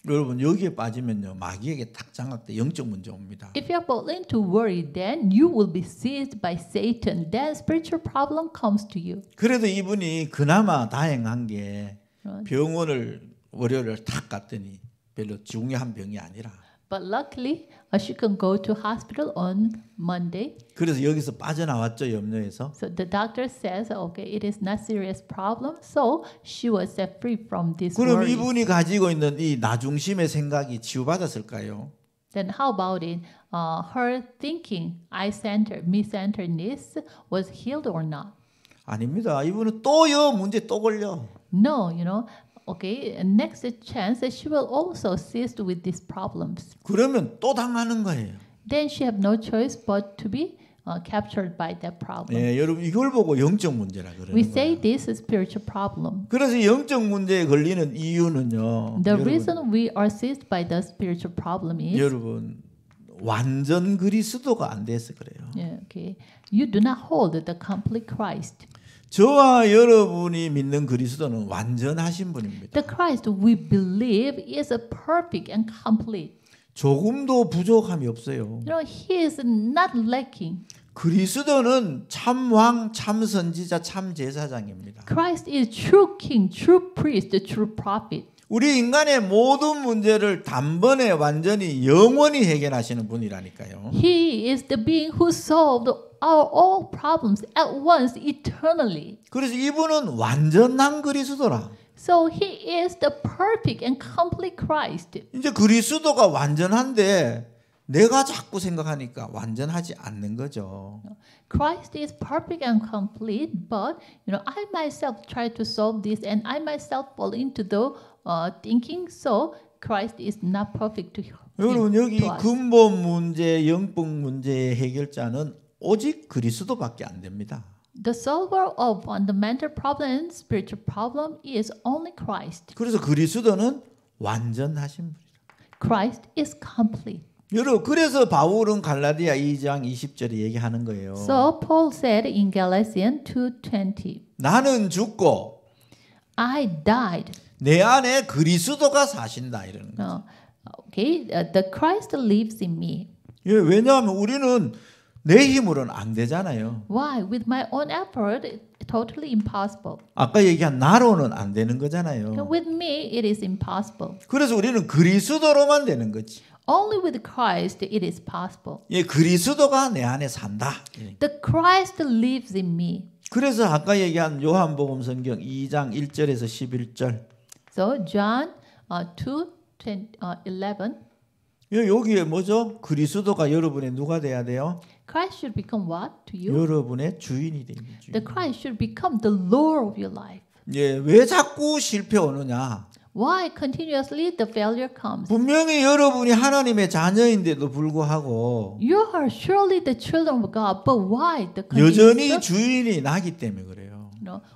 여러분 여기에 빠지면요 마귀에게 탁 장악돼 영적 문제 옵니다. If you fall into worry, then you will be seized by Satan. Then spiritual problem comes to you. 그래도 이분이 그나마 다행한 게 병원을 월요일을 탁 갔더니 별로 중요한 병이 아니라. But luckily, she can go to hospital on Monday. 그래서 여기서 빠져나왔죠 염려에서. So the doctor says, okay, it is not serious problem. So she was set free from this 그럼 worry. 이분이 가지고 있는 이 나중심의 생각이 치유받았을까요? Then how about it? Her thinking, I-centered, me-centeredness was healed or not? 아닙니다. 이분은 또요 문제 또 걸려. No, okay, next chance she will also seized with these problems. 그러면 또 당하는 거예요. Then she have no choice but to be captured by that problem. 예, 여러분 이걸 보고 영적 문제라 그러는 We 거예요. say this is spiritual problem. 그래서 영적 문제에 걸리는 이유는요. The 여러분, reason we are seized by the spiritual problem is 여러분 완전 그리스도가 안 돼서 그래요. okay. You do not hold the complete Christ. 저와 여러분이 믿는 그리스도는 완전하신 분입니다. The Christ we believe is a perfect and complete. 조금도 부족함이 없어요. He is not lacking. 그리스도는 참왕, 참선지자, 참제사장입니다. Christ is true king, true priest, true prophet. 우리 인간의 모든 문제를 단번에 완전히 영원히 해결하시는 분이라니까요. He is the being who solved our all problems at once eternally. 그래서 이분은 완전한 그리스도라. So he is the perfect and complete Christ. 이제 그리스도가 완전한데 내가 자꾸 생각하니까 완전하지 않는 거죠. Christ is perfect and complete, but I myself try to solve this, and I myself fall into the thinking. So Christ is not perfect to 여러분 여기 to us. 근본 문제, 영적 문제의 해결자는 오직 그리스도밖에 안 됩니다. The solver of fundamental problem and spiritual problem is only Christ. 그래서 그리스도는 완전하신 분이다. Christ is complete. 여러분 그래서 바울은 갈라디아 2장 20절에 얘기하는 거예요. So Paul said in Galatians 2:20, 나는 죽고 I died. 내 안에 그리스도가 사신다 이러는 거예요. Okay, the Christ lives in me. 예, 왜냐하면 우리는 내 힘으로는 안 되잖아요. Why? With my own effort, it's totally impossible. 아까 얘기한 나로는 안 되는 거잖아요. With me, it is impossible. 그래서 우리는 그리스도로만 되는 거지. Only with Christ it is possible. 예, 그리스도가 내 안에 산다. The Christ lives in me. 그래서 아까 얘기한 요한복음 성경 2장 1절에서 11절. So John 2:11, 여기에 뭐죠? 그리스도가 여러분의 누가 돼야 돼요? Christ should become what to you? 여러분의 주인이 되는 거죠. The Christ should become the Lord of your life. 예, 왜 자꾸 실패 오느냐? Why continuously the failure comes? 분명히 여러분이 하나님의 자녀인데도 불구하고 You are surely the children of God, but why the 여전히 condition? 주인이 나기 때문에 그래요.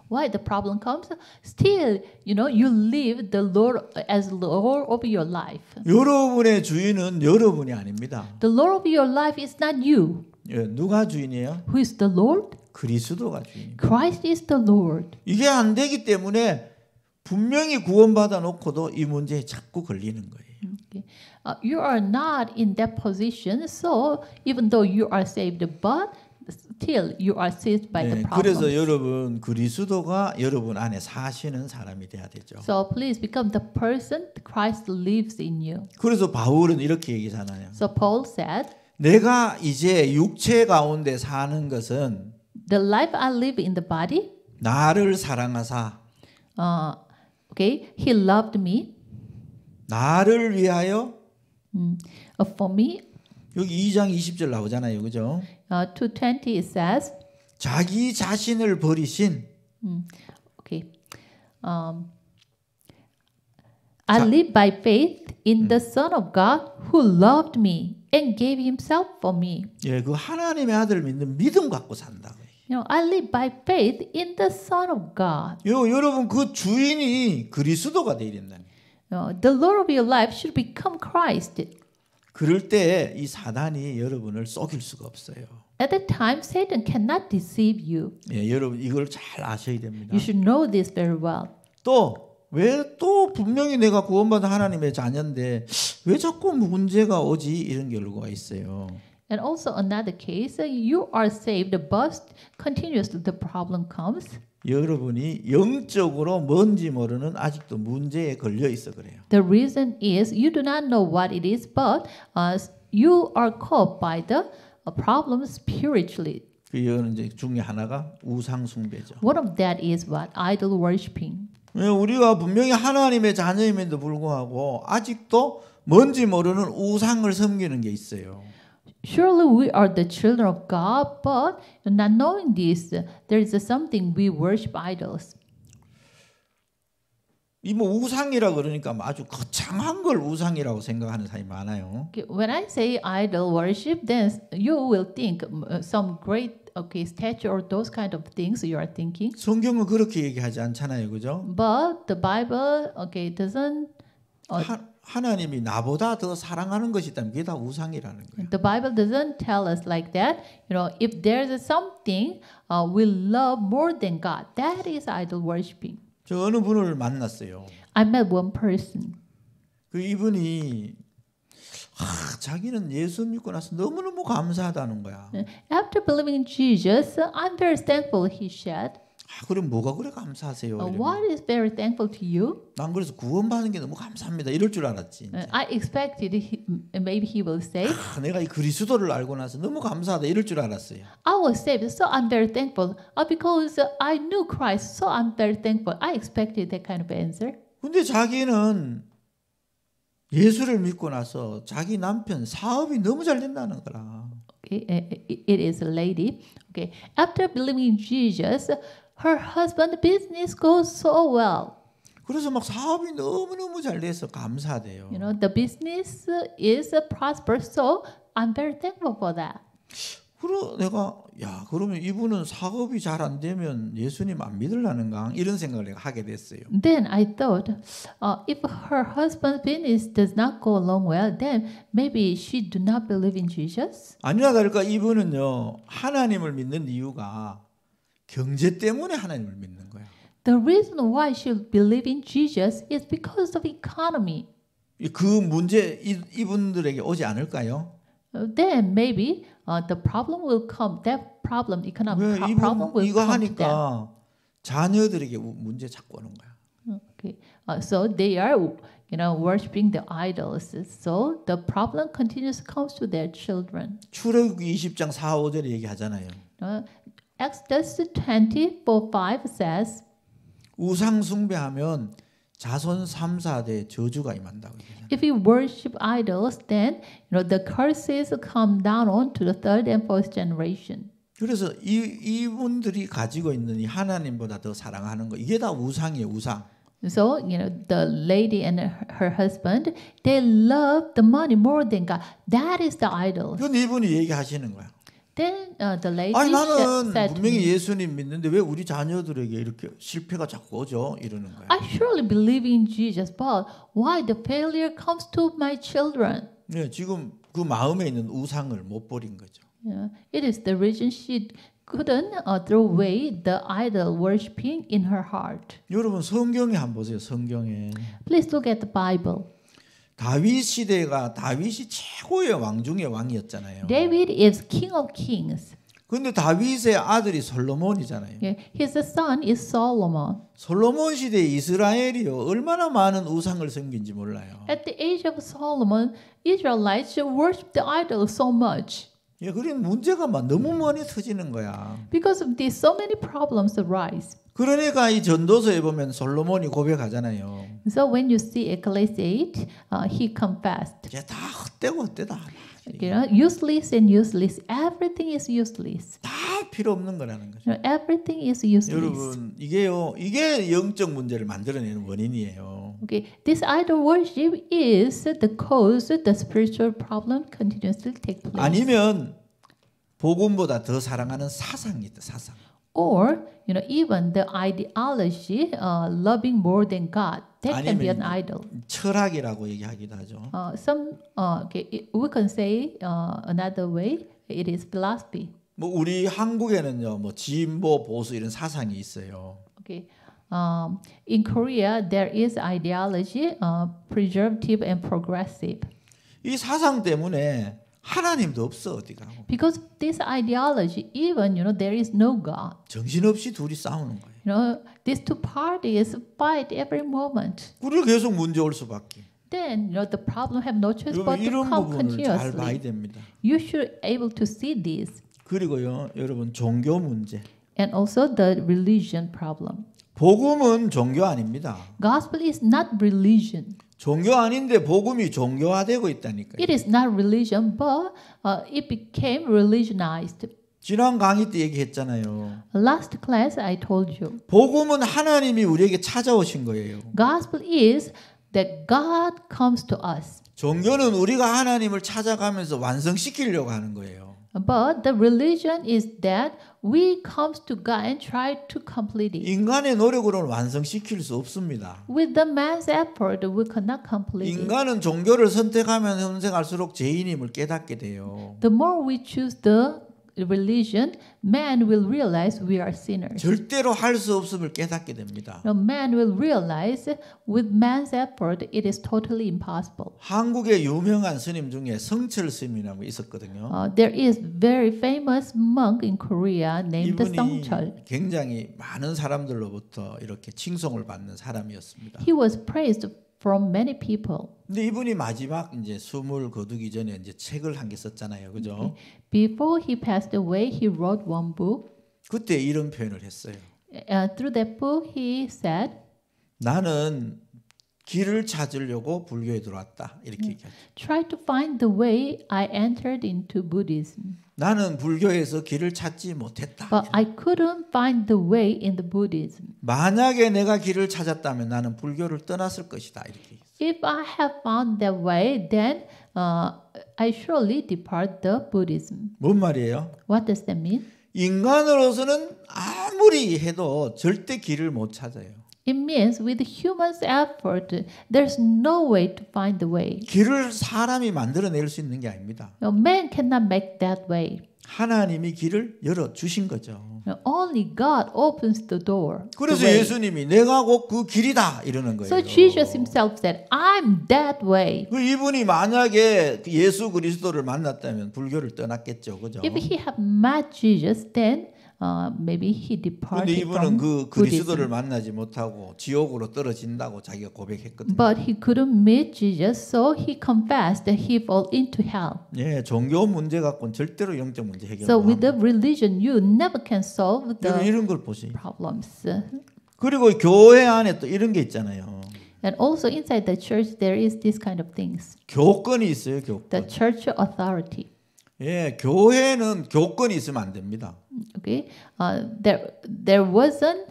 Why the problem comes? Still, you live the Lord as Lord of your life. 여러분의 주인은 여러분이 아닙니다. The Lord of your life is not you. 예, 누가 주인이에요? Who is the Lord? 그리스도가 주인. Christ is the Lord. 이게 안 되기 때문에 분명히 구원받아 놓고도 이 문제에 자꾸 걸리는 거예요. Okay. You are not in that position, so even though you are saved, but still you are seized by the 네, problem. 그래서 여러분 그리스도가 여러분 안에 사시는 사람이 돼야 되죠. So please become the person Christ lives in you. 그래서 바울은 이렇게 얘기하잖아요. So Paul said, 내가 이제 육체 가운데 사는 것은 the life I live in the body, 나를 사랑하사 okay, he loved me. 나를 위하여 For me, 여기 2장 20절 나오잖아요. 그죠? 2:20 it says, 자기 자신을 버리신 okay, I live by faith in the Son of God who loved me and gave himself for me. 예, 그 하나님의 아들 믿는 믿음 갖고 산다. I live by faith in the Son of God. 여러분 그 주인이 그리스도가 되어야 된다. The Lord of your life should become Christ. 그럴 때 이 사단이 여러분을 속일 수가 없어요. At that time, Satan cannot deceive you. 예, 여러분 이걸 잘 아셔야 됩니다. You should know this very well. 또 왜 또 분명히 내가 구원받은 하나님의 자녀인데 왜 자꾸 문제가 오지 이런 결과가 있어요. And also another case, you are saved, but continuously the problem comes. 여러분이 영적으로 뭔지 모르는 아직도 문제에 걸려 있어 그래요. The reason is you do not know what it is, but you are caught by the problem spiritually. 그거는 이제 중에 하나가 우상 숭배죠. One of that is what? Idol worshipping. 우리가 분명히 하나님의 자녀임에도 불구하고 아직도 뭔지 모르는 우상을 섬기는 게 있어요. Surely we are the children of God, but not knowing this, there is something we worship idols. 이 뭐 우상이라 그러니까 아주 거창한 걸 우상이라고 생각하는 사람이 많아요. Okay, when I say idol worship, then you will think some great statue or those kind of things you are thinking. 성경은 그렇게 얘기하지 않잖아요, 그죠? But the Bible, doesn't. 하나님이 나보다 더 사랑하는 것이 있다면 그게 다 우상이라는 거예요. The Bible doesn't tell us like that. If there's something we love more than God, that is idol worshiping. 저 어느 분을 만났어요. I met one person. 그 이분이 자기는 예수 믿고 나서 너무너무 감사하다는 거야. After believing in Jesus, I'm very thankful, he said. 그럼 뭐가 그래 감사하세요? What is very thankful to you? 난 그래서 구원받는 게 너무 감사합니다. 이럴 줄 알았지. I expected maybe he will say, 내가 이 그리스도를 알고 나서 너무 감사하다 이럴 줄 알았어요. I was saved, so I'm very thankful. Because I knew Christ, so I'm very thankful. I expected that kind of answer. 근데 자기는 예수를 믿고 나서 자기 남편 사업이 너무 잘 된다는 거라. Okay, it is a lady. Okay, after believing in Jesus, her husband's business goes so well. 그래서 막 사업이 너무너무 잘 돼서 감사돼요. The business is prosperous, so I'm very thankful for that. 그러 내가 야 그러면 이분은 사업이 잘 안 되면 예수님 안 믿으려는가 이런 생각을 내가 하게 됐어요. Then I thought, if her husband's business does not go along well, then maybe she do not believe in Jesus. 아니나 다를까 이분은요 하나님을 믿는 이유가 경제 때문에 하나님을 믿는 거야. The reason why she believe in Jesus is because of economy. 그 문제 이분들에게 오지 않을까요? Then maybe the problem will come. That problem, economic 왜 problem 이분 will 이거 come to them. 하니까 자녀들에게 문제 자꾸 오는 거야. Okay, so they are, worshiping the idols. So the problem continues comes to their children. 출애굽기 20장 4, 5절에 얘기하잖아요. Exodus 24:5 says, 우상 숭배하면 자손 3, 4대 저주가 임한다고 얘기하잖아요. if you worship idols, then the curses come down on to the third and fourth generation. 그래서 이분들이 가지고 있는 이 하나님보다 더 사랑하는 거 이게 다 우상이에요, 우상. So, the lady and her husband, they love the money more than God. That is the idols. 그건 이분이 얘기하시는 거야. Then the lady 아니 나는 said to 분명히 me, 예수님 믿는데 왜 우리 자녀들에게 이렇게 실패가 자꾸 오죠? 이러는 거야. I surely believe in Jesus, but why the failure comes to my children? 네, 지금 그 마음에 있는 우상을 못 버린 거죠. It is the reason she couldn't throw away the idol worshiping in her heart. 여러분 성경에 한번 보세요. 성경에 Please look at the Bible. 다윗 시대가 다윗이 최고의 왕 중의 왕이었잖아요. David is king of kings. 그런데 다윗의 아들이 솔로몬이잖아요. His son is Solomon. 솔로몬 시대 이스라엘이요 얼마나 많은 우상을 섬긴지 몰라요. At the age of Solomon, Israelites worship the idol so much. 예, 그런 문제가 막 너무 많이 터지는 거야. Because of this, so many problems arise. 그러니까 이 전도서에 보면 솔로몬이 고백하잖아요. So when you see Ecclesiastes 8, he confessed. 이제 다 헛되고 헛되다. Useless and useless. Everything is useless. 다 필요 없는 거라는 거죠. Everything is useless. 여러분 이게 영적 문제를 만들어내는 원인이에요. Okay, this idol worship is the cause the spiritual problem continuously take place. 아니면 복음보다 더 사랑하는 사상이 있다. 사상. Or even the ideology loving more than God that can be an idol. 철학이라고 얘기하기도 하죠. We can say another way. It is philosophy. 뭐 우리 한국에는요, 뭐 진보 보수 이런 사상이 있어요. Okay. In Korea, there is ideology, preservative and progressive. 이 사상 때문에 하나님도 없어 어디가. Because of this ideology, even there is no God. 정신없이 둘이 싸우는 거예요. These two parties fight every moment. 그리고 계속 문제 올 수밖에. Then the problem have no choice but to 이런 come 부분을 잘 봐야 continuously. 됩니다. You should able to see this, 그리고요, 여러분 종교 문제. and also the religion problem. 복음은 종교 아닙니다. Gospel is not religion. 종교 아닌데 복음이 종교화되고 있다니까요. It is not religion, but it became religionized. 지난 강의 때 얘기했잖아요. Last class I told you, 복음은 하나님이 우리에게 찾아오신 거예요. gospel is that God comes to us. 종교는 우리가 하나님을 찾아가면서 완성시키려고 하는 거예요. But the religion is that we comes to God and try to complete it. 인간의 노력으로는 완성시킬 수 없습니다. With the man's effort, we cannot complete it. 인간은 종교를 선택하면 선택할수록 죄인임을 깨닫게 돼요. The more we choose the religion, man will realize we are sinners. 절대로 할 수 없음을 깨닫게 됩니다. No, man will realize with man's effort it is totally impossible. 한국의 유명한 스님 중에 성철 스님이라고 있었거든요. There is very famous monk in Korea named 이분이 Songchul. 굉장히 많은 사람들로부터 이렇게 칭송을 받는 사람이었습니다. He was praised from many people. 근데 이분이 마지막 이제 숨을 거두기 전에 이제 책을 한 개 썼잖아요, 그죠? Before he passed away, he wrote one book. 그때 이런 표현을 했어요. Through that book, he said, 나는 길을 찾으려고 불교에 들어왔다. 이렇게 얘기하죠. "Try to find the way I entered into Buddhism, 나는 불교에서 길을 찾지 못했다. but I couldn't find the way in the Buddhism. 만약에 내가 길을 찾았다면 나는 불교를 떠났을 것이다. 이렇게. If I have found that way, then I surely depart the Buddhism. 뭔 말이에요? What does that mean? 인간으로서는 아무리 해도 절대 길을 못 찾아요. It means with human's effort, there's no way to find the way. 길을 사람이 만들어낼 수 있는 게 아닙니다. Man cannot make that way. 하나님이 길을 열어 주신 거죠. Only God opens the door. 그래서 the way. 예수님이 내가 곧 그 길이다 이러는 거예요. So Jesus himself said, I'm that way. 그 이분이 만약에 예수 그리스도를 만났다면 불교를 떠났겠죠, 그죠? If he had met Jesus, then maybe he 근데 departed 이분은 from 그 Buddhism. 그리스도를 만나지 못하고 지옥으로 떨어진다고 자기가 고백했거든요. But he couldn't meet Jesus, so he confessed that he fell into hell. 예, 종교 문제 갖고는 절대로 영적 문제 해결 So 못 with the 합니다. religion, you never can solve 여러분 the 이런 걸 보세요. problems. 그리고 교회 안에 또 이런 게 있잖아요. And also inside the church, there is this kind of things. 교권이 있어요, 교권. The church authority. 예, 교회는 교권이 있으면 안 됩니다. Okay, there wasn't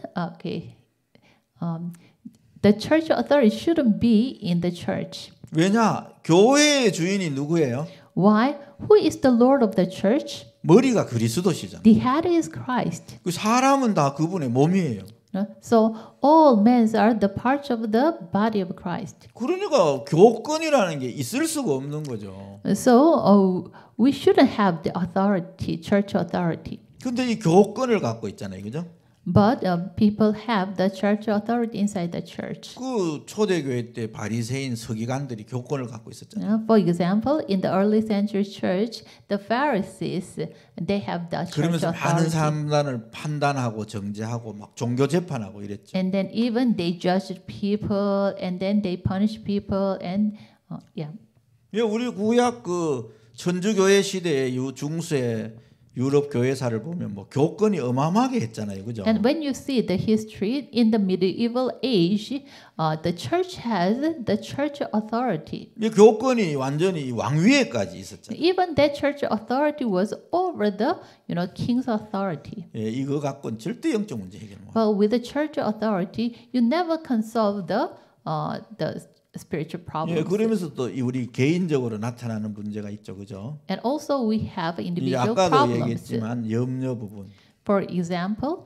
the church authority shouldn't be in the church. 왜냐? 교회의 주인이 누구예요? Why? Who is the Lord of the church? 머리가 그리스도시잖아요. The head is Christ. 그 사람은 다 그분의 몸이에요. So all men are the parts of the body of Christ. 그러니까 교권이라는 게 있을 수가 없는 거죠. So we shouldn't have the authority, church authority. 근데 이 교권을 갖고 있잖아요, 그죠? But people have the church authority inside the church. 그 초대교회 때 바리새인 서기관들이 교권을 갖고 있었잖아요. For example, in the early century church, the Pharisees they have the church 그러면서 많은 authority. 사람들을 판단하고 정죄하고 막 종교 재판하고 이랬죠. And then even they judged people, and then they punished people, and yeah. 예, 우리 구약 그 천주교회 시대의 중세 유럽 교회사를 보면 뭐 교권이 어마어마하게 했잖아요, 그죠? And when you see the history in the medieval age, the church has the church authority. 이 교권이 완전히 왕위에까지 있었잖아요. Even that church authority was over the, king's authority. 예, 이거 갖고는 절대 영적 문제 해결 못. But with the church authority, you never can solve the spiritual 예, problems. 그러면서 또 우리 개인적으로 나타나는 문제가 있죠, 그죠? And also we have 이제 individual 아까도 problems. 얘기했지만 염려 부분, For example,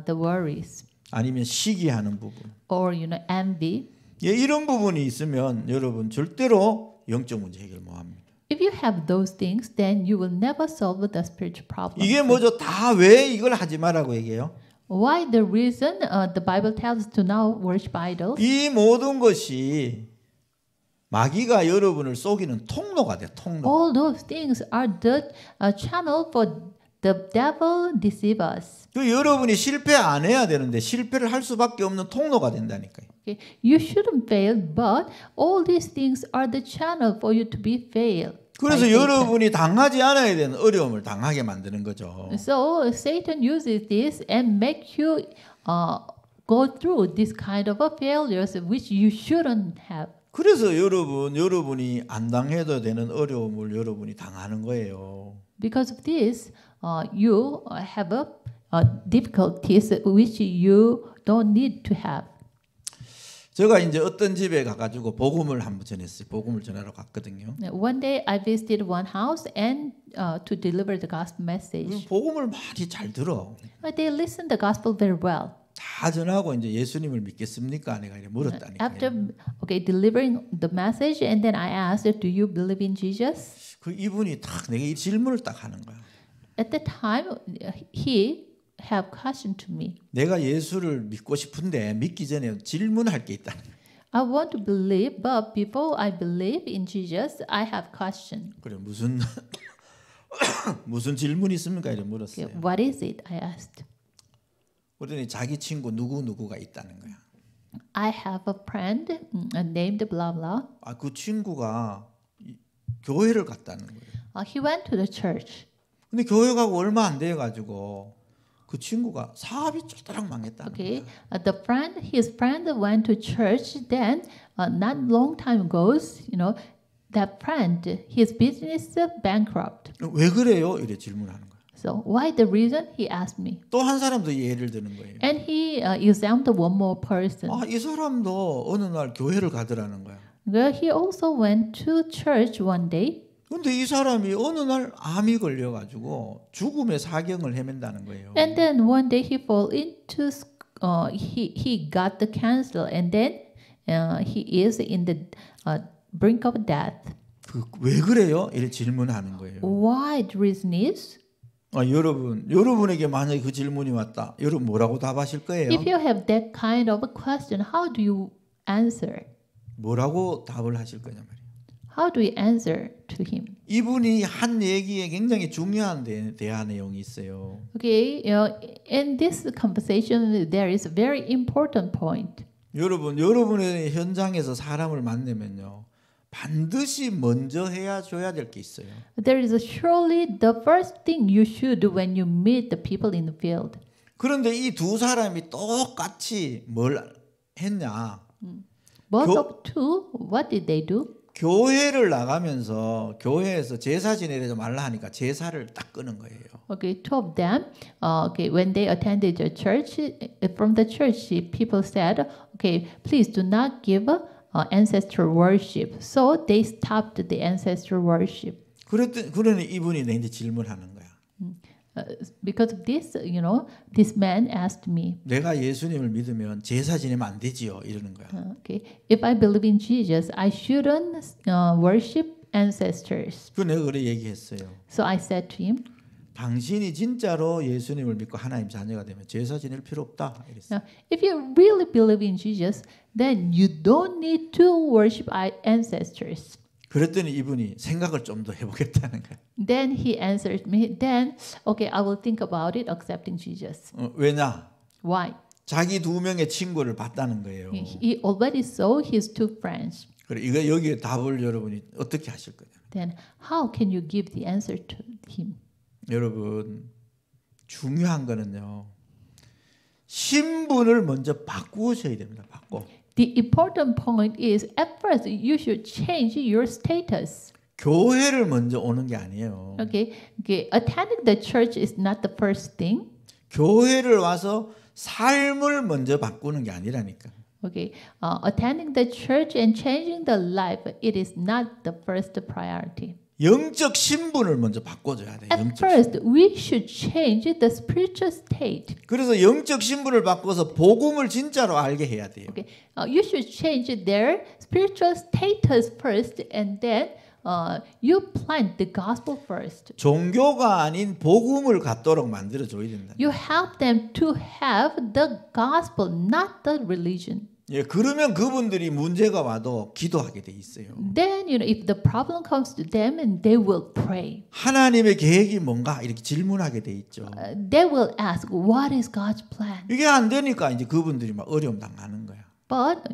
the worries 아니면 시기하는 부분, or envy. 예, 이런 부분이 있으면 여러분 절대로 영적 문제 해결 못 합니다. If you have those things, then you will never solve the spiritual problems. 이게 뭐죠? 다 왜 이걸 하지 말라고 얘기해요? Why the reason the Bible tells us to now worship idols? 이 모든 것이 마귀가 여러분을 속이는 통로가 돼, 통로. All those things are the channel for the devil deceive us. 그 여러분이 실패 안 해야 되는데 실패를 할 수밖에 없는 통로가 된다니까요. Okay? You shouldn't fail, but all these things are the channel for you to be fail. 그래서 by Satan. 여러분이 당하지 않아야 되는 어려움을 당하게 만드는 거죠. So Satan uses this and make you go through this kind of failures which you shouldn't have. 그래서 여러분이 안 당해도 되는 어려움을 여러분이 당하는 거예요. Because of this, you have difficulties which you don't need to have. 제가 이제 어떤 집에 가가지고 복음을 한번 전했어요. 복음을 전하러 갔거든요. One day I visited one house and to deliver the gospel message. 복음을 많이 잘 들어. They listened the gospel very well. 다 전하고 이제 예수님을 믿겠습니까? 내가 이래 물었다니까. After delivering the message, and then I asked, "Do you believe in Jesus?" 그 이분이 딱 내가 이 질문을 딱 하는 거야. At that time, he have question to me. 내가 예수를 믿고 싶은데 믿기 전에 질문할 게 있다. I want to believe, but before I believe in Jesus, I have question. 그래 무슨 무슨 질문이 있습니까? 이래 물었어요. Okay, what is it? I asked. 그러더니 자기 친구 누구누구가 있다는 거야. I have a friend named blah blah. 아, 그 친구가 교회를 갔다는 거예요. He went to the church. 근데 교회 가고 얼마 안 돼 가지고 그 친구가 사업이 쫄딱 망했다는 Okay, 거야. his friend went to church. Then, not long time goes, that friend, his business bankrupt. 왜 그래요? 이래 질문하는 거야. So why the reason? He asked me, 또 한 사람도 예를 드는 거예요. and he examined one more person. 아, 이 사람도 어느 날 교회를 가더라는 거야. Well, he also went to church one day. 근데 이 사람이 어느 날 암이 걸려가지고 죽음의 사경을 헤맨다는 거예요. And then one day he fall into he got the cancer, and then he is in the brink of death. 왜 그래요? 이렇게 질문하는 거예요. Why the reason is? 여러분에게 만약에 그 질문이 왔다. 여러분 뭐라고 답하실 거예요? If you have that kind of a question, how do you answer? 뭐라고 답을 하실 거냐 말이에요. How do you answer to him? 이분이 한 얘기에 굉장히 중요한 대화 내용이 있어요. Okay, in this conversation, there is a very important point. 여러분의 현장에서 사람을 만나면요. 반드시 먼저 줘야 될 게 있어요. There is surely the first thing you should do when you meet the people in the field. 그런데 이 두 사람이 똑같이 뭘 했냐? Both of two, what did they do? 교회를 나가면서 교회에서 제사 지내지 말라 하니까 제사를 딱 끄는 거예요. Okay, two of them. Okay, when they attended the church, from the church, people said, "Okay, please do not give ancestral worship." So they stopped the ancestral worship. 그러니 이분이 내한테 질문하는 거야. Because of this, this man asked me, 내가 예수님을 믿으면 제사 지내면 안 되지요? 이러는 거야. okay, if I believe in Jesus, I shouldn't worship ancestors. 그 내가 그래 얘기했어요. So I said to him, 당신이 진짜로 예수님을 믿고 하나님 자녀가 되면 제사 지낼 필요 없다. 이랬어요. now, if you really believe in Jesus, then you don't need to worship ancestors. 그랬더니 이분이 생각을 좀 더 해보겠다는 거야. Then he answered me, then, okay, I will think about it, accepting Jesus. 왜냐? Why? 자기 두 명의 친구를 봤다는 거예요. He already saw his two friends. 그래 이거 여기에 답을 여러분이 어떻게 하실 거냐? Then how can you give the answer to him? 여러분 중요한 거는요. 신분을 먼저 바꾸셔야 됩니다. 바꿔. The important point is at first you should change your status. 교회를 먼저 오는 게 아니에요. Okay, attending the church is not the first thing. 교회를 와서 삶을 먼저 바꾸는 게 아니라니까. Okay, attending the church and changing the life, it is not the first priority. 영적 신분을 먼저 바꿔줘야 돼. At 영적 first, 신분. we should change the spiritual state. 그래서 영적 신분을 바꿔서 복음을 진짜로 알게 해야 돼요. Okay, you should change their spiritual status first, and then you plant the gospel first. 종교가 아닌 복음을 갖도록 만들어 줘야 된다. You help them to have the gospel, not the religion. 예, 그러면 그분들이 문제가 와도 기도하게 돼 있어요. Then, if the problem comes to them, and they will pray. 하나님의 계획이 뭔가 이렇게 질문하게 돼 있죠. They will ask, "What is God's plan?" 이게 안 되니까 이제 그분들이 막 어려움 당하는 거야. But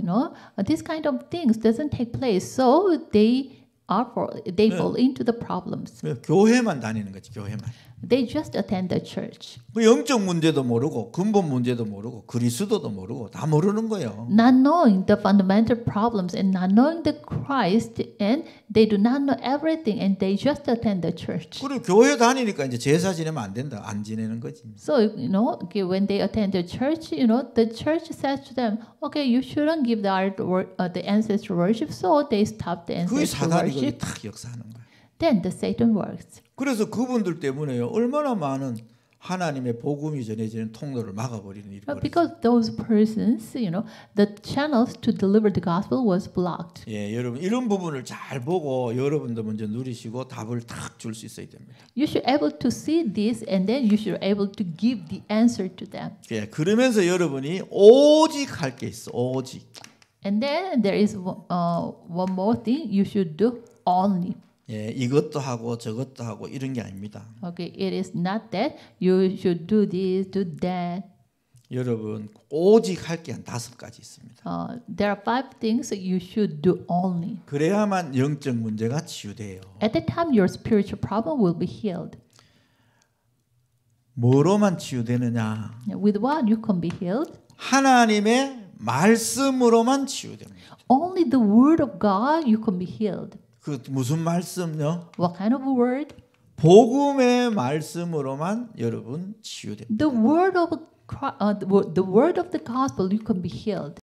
this kind of things doesn't take place, so they fall into the problems. 교회만 다니는 거지, 교회만. They just attend the church, 그 영적 문제도 모르고 근본 문제도 모르고 그리스도도 모르고 다 모르는 거예요. not knowing the fundamental problems and not knowing the Christ, and they do not know everything, and they just attend the church. 그리고 교회 다니니까 이제 제사 지내면 안 된다, 안 지내는 거지. So when they attend the church, the church says to them, "Okay, you shouldn't give the ancestral worship," so they stop the 그게 ancestral 사단이 거기 worship. 탁 역사하는 거야. Then the Satan works. 그래서 그분들 때문에요. 얼마나 많은 하나님의 복음이 전해지는 통로를 막아버리는 일이 벌어졌어요. Because those persons, the channels to deliver the gospel was blocked. 예, 여러분 이런 부분을 잘 보고 여러분도 먼저 누리시고 답을 탁 줄 수 있어야 됩니다. You should able to see this, and then you should able to give the answer to them. 예, 그러면서 여러분이 오직 할 게 있어. 오직. And then there is one more thing you should do only. 예, 이것도 하고 저것도 하고 이런 게 아닙니다. Okay, it is not that you should do this, do that. 여러분 오직 할 게 한 5가지 있습니다. There are 5 things that you should do only. 그래야만 영적 문제가 치유돼요. At that time, your spiritual problem will be healed. 뭐로만 치유되느냐? With what you can be healed? 하나님의 말씀으로만 치유됩니다. Only the word of God you can be healed. 그 무슨 말씀요? What kind of a word? 복음의 말씀으로만 여러분 치유됩니다. The word of the gospel you can be healed.